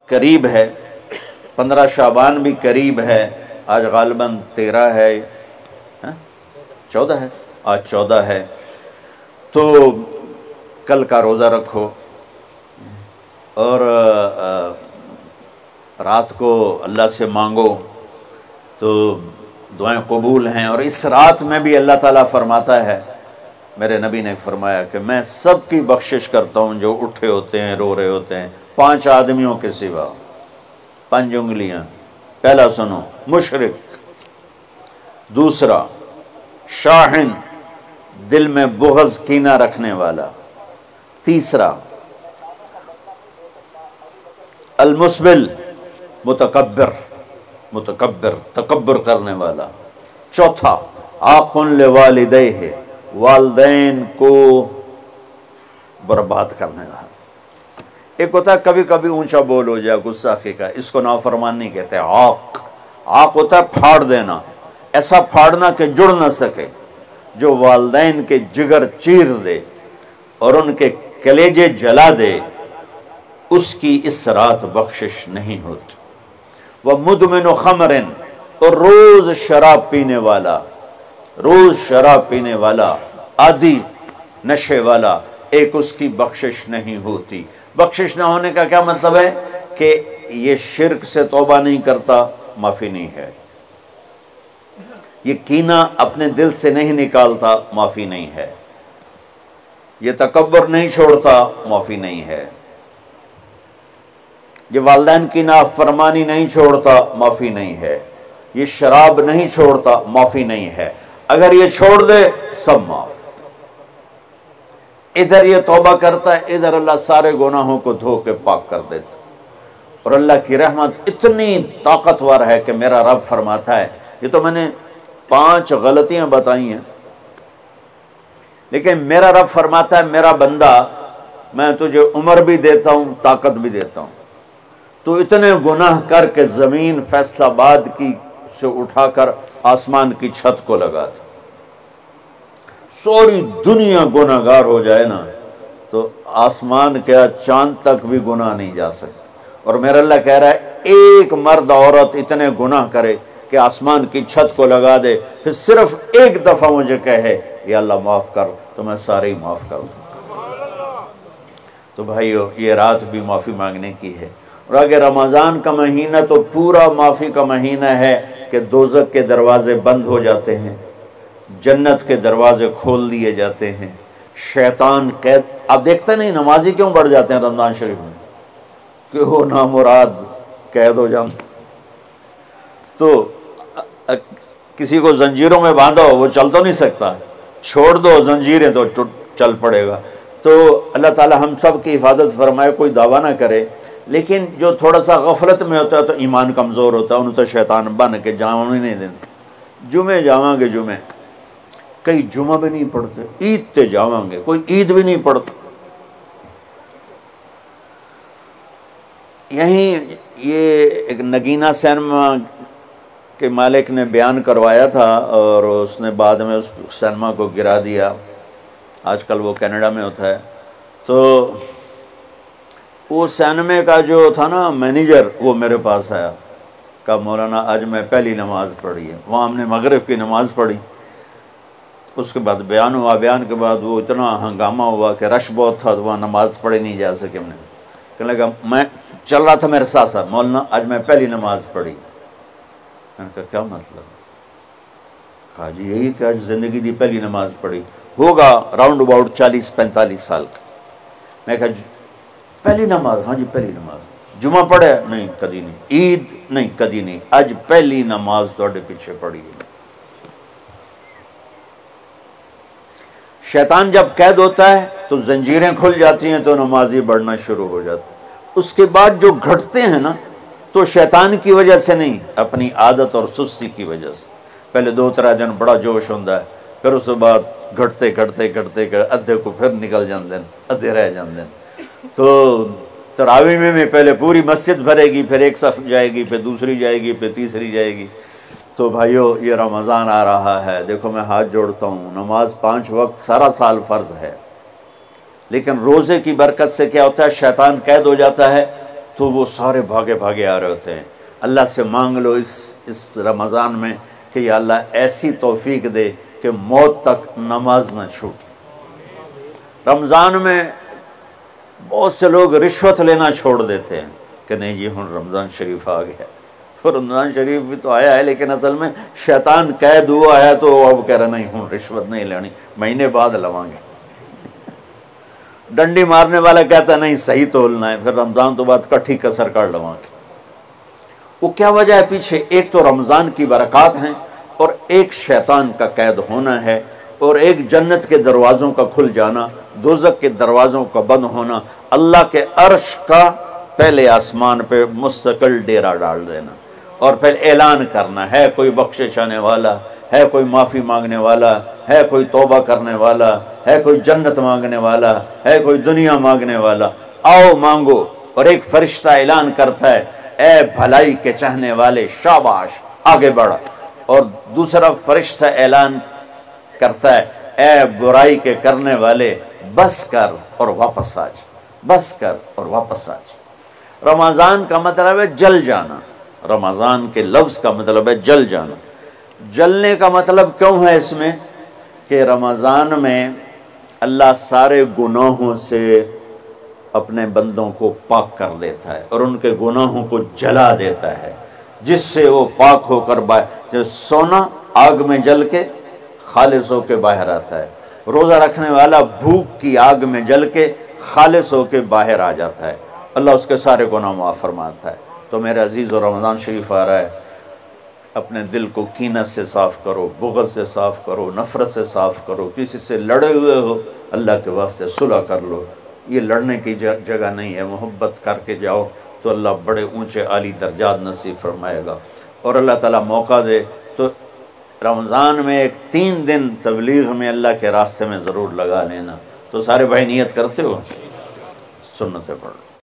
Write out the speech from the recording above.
करीब है, 15 शाबान भी करीब है, आज गालिबन 13 है, 14 है, आज 14 है। तो कल का रोज़ा रखो और रात को अल्लाह से मांगो तो दुआएं कबूल हैं। और इस रात में भी अल्लाह ताला फरमाता है, मेरे नबी ने फरमाया कि मैं सब की बख्शिश करता हूँ जो उठे होते हैं, रो रहे होते हैं, 5 आदमियों के सिवा, 5 उंगलियाँ। पहला सुनो, मुशरिक, दूसरा शाहिन, दिल में बुग़्ज़ कीना रखने वाला, तीसरा अल-मुस्बिल, मुतकब्बिर, तकब्बुर करने वाला, चौथा आक़ुन लिवालिदैहि, वालिदैन को बर्बाद करने वाला। एक होता है कभी कभी ऊंचा बोल हो जाए, गुस्साखी का, इसको नाफरमान नहीं कहते। आक होता है फाड़ देना, ऐसा फाड़ना कि जुड़ न सके, जो वालिदैन के जिगर चीर दे और उनके कलेजे जला दे, उसकी इस रात बख्शिश नहीं होती। वह मुदमिन खमरिन, और रोज शराब पीने वाला, रोज शराब पीने वाला, आदि नशे वाला, एक उसकी बख्शिश नहीं होती। बख्शिश ना होने का क्या मतलब है कि ये शिर्क से तौबा नहीं करता, माफ़ी नहीं है। ये कीना अपने दिल से नहीं निकालता, माफ़ी नहीं है। ये तकब्बुर नहीं छोड़ता, माफ़ी नहीं है। ये वालिदैन की नाफरमानी नहीं छोड़ता, माफ़ी नहीं है। ये शराब नहीं छोड़ता, माफ़ी नहीं है। अगर ये छोड़ दे, सब माफ़। इधर ये तौबा करता है, इधर अल्लाह सारे गुनाहों को धो के पाक कर देता। और अल्लाह की रहमत इतनी ताकतवर है कि मेरा रब फरमाता है, ये तो मैंने 5 गलतियां बताई हैं, लेकिन मेरा रब फरमाता है, मेरा बंदा, मैं तुझे उम्र भी देता हूं, ताकत भी देता हूं, तो इतने गुनाह करके ज़मीन फैसलाबाद की से उठाकर आसमान की छत को लगा था। सारी दुनिया गुनाहगार हो जाए ना, तो आसमान क्या चांद तक भी गुनाह नहीं जा सकता। और मेरा अल्लाह कह रहा है, एक मर्द औरत इतने गुनाह करे कि आसमान की छत को लगा दे, फिर सिर्फ एक दफ़ा मुझे कहे या अल्लाह माफ़ कर, तो मैं सारे ही माफ़ कर दूँ। तो भाइयों, ये रात भी माफ़ी मांगने की है। और अगर रमज़ान का महीना तो पूरा माफ़ी का महीना है कि दोज़ख के दरवाज़े बंद हो जाते हैं, जन्नत के दरवाज़े खोल दिए जाते हैं, शैतान कैद। आप देखते नहीं नमाजी क्यों बढ़ जाते हैं रमज़ान शरीफ में, कि वो नामुराद कैद हो जाए। तो किसी को जंजीरों में बांधो, वो चल तो नहीं सकता, छोड़ दो जंजीरें तो चल पड़ेगा। तो अल्लाह ताला हम सब की हिफाजत फरमाए, कोई दावा ना करे। लेकिन जो थोड़ा सा गफलत में होता है, तो ईमान कमज़ोर होता है, उन्हें तो शैतान बन के जाने नहीं देते। जुमे जावांगे, जुमे कई जुमा भी नहीं पढ़ते, ईद ते जावांगे, कोई ईद भी नहीं पढ़ता। यहीं ये एक नगीना सिनेमा के मालिक ने बयान करवाया था, और उसने बाद में उस सिनेमा को गिरा दिया। आजकल वो कनाडा में होता है। तो वो सिनेमा का जो था ना मैनेजर, वो मेरे पास आया, कहा मौलाना आज मैं पहली नमाज़ पढ़ी है। वहाँ हमने मगरिब की नमाज़ पढ़ी, उसके बाद बयान हुआ। बयान के बाद वो इतना हंगामा हुआ कि रश बहुत था, तो वहाँ नमाज़ पढ़े नहीं जा सके। हमने कहने लगा, मैं चल रहा था मेरे साथ साथ, मौलाना आज मैं पहली नमाज़ पढ़ी। मैंने कहा क्या मतलब? कहा जी यही कि आज ज़िंदगी की पहली नमाज़ पढ़ी। होगा राउंड अबाउट 40-45 साल का। मैं कहा पहली नमाज? हाँ जी पहली नमाज। जुमा पढ़े? नहीं कदी नहीं। ईद? नहीं कदी नहीं। आज पहली नमाज थोड़े पीछे पढ़ी है। शैतान जब कैद होता है तो जंजीरें खुल जाती हैं, तो नमाजी बढ़ना शुरू हो जाता है। उसके बाद जो घटते हैं ना, तो शैतान की वजह से नहीं, अपनी आदत और सुस्ती की वजह से। पहले 2-3 दिन बड़ा जोश होता है, फिर उसके बाद घटते घटते अद्धे को फिर निकल जाते हैं, अद्धे रह जाते हैं। तो तरावी में पहले पूरी मस्जिद भरेगी, फिर एक सफ जाएगी, फिर दूसरी जाएगी, फिर तीसरी जाएगी। तो भाइयों, ये रमज़ान आ रहा है, देखो मैं हाथ जोड़ता हूँ, नमाज 5 वक्त सारा साल फ़र्ज़ है, लेकिन रोज़े की बरकत से क्या होता है, शैतान कैद हो जाता है, तो वो सारे भागे भागे आ रहे होते हैं। अल्लाह से मांग लो इस रमज़ान में कि या अल्लाह ऐसी तौफीक दे कि मौत तक नमाज न छूटे। रमज़ान में बहुत से लोग रिश्वत लेना छोड़ देते हैं कि नहीं जी हुण रमज़ान शरीफ आ गया। तो रमज़ान शरीफ भी तो आया है, लेकिन असल में शैतान कैद हुआ है, तो अब कह रहा नहीं हुण रिश्वत नहीं लेनी, महीने बाद लवांगे। डंडी मारने वाला कहता नहीं सही तोलना है, फिर रमज़ान तो बाद कट्ठी कसर कर लवांगे। वो क्या वजह है पीछे? एक तो रमज़ान की बरक़ात हैं, और एक शैतान का कैद होना है, और एक जन्नत के दरवाज़ों का खुल जाना, दोज़ख के दरवाज़ों का बंद होना, अल्लाह के अर्श का पहले आसमान पे मुस्तकिल डेरा डाल देना, और फिर ऐलान करना है कोई बख्शिश आने वाला है, कोई माफ़ी मांगने वाला है, कोई तौबा करने वाला है, कोई जन्नत मांगने वाला है, कोई दुनिया मांगने वाला, आओ मांगो। और एक फरिश्ता ऐलान करता है ए भलाई के चाहने वाले शाबाश आगे बढ़, और दूसरा फरिश्ता ऐलान करता है ए बुराई के करने वाले बस कर और वापस आ जा, बस कर और वापस आ जा। रमज़ान का मतलब है जल जाना, रमज़ान के लफ्ज़ का मतलब है जल जाना। जलने का मतलब क्यों है इसमें कि रमज़ान में अल्लाह सारे गुनाहों से अपने बंदों को पाक कर देता है और उनके गुनाहों को जला देता है, जिससे वो पाक होकर जो सोना आग में जल के खालिस होकर बाहर आता है, रोज़ा रखने वाला भूख की आग में जल के खालिस होकर बाहर आ जाता है, अल्लाह उसके सारे गुनाह माफ़ फरमाता है। तो मेरे अजीज़ और रमज़ान शरीफ आ रहा है, अपने दिल को कीनत से साफ़ करो, बुग़्ज़ से साफ़ करो, नफ़रत से साफ़ करो। किसी से लड़े हुए हो अल्लाह के वास्ते सुलह कर लो, ये लड़ने की जगह नहीं है। मोहब्बत करके जाओ तो अल्लाह बड़े ऊंचे आली दर्जात नसीब फरमाएगा। और अल्लाह ताला मौका दे तो रमज़ान में एक 3 दिन तबलीग में अल्लाह के रास्ते में ज़रूर लगा लेना। तो सारे भाई नियत करते हो, सुन्नतें पढ़।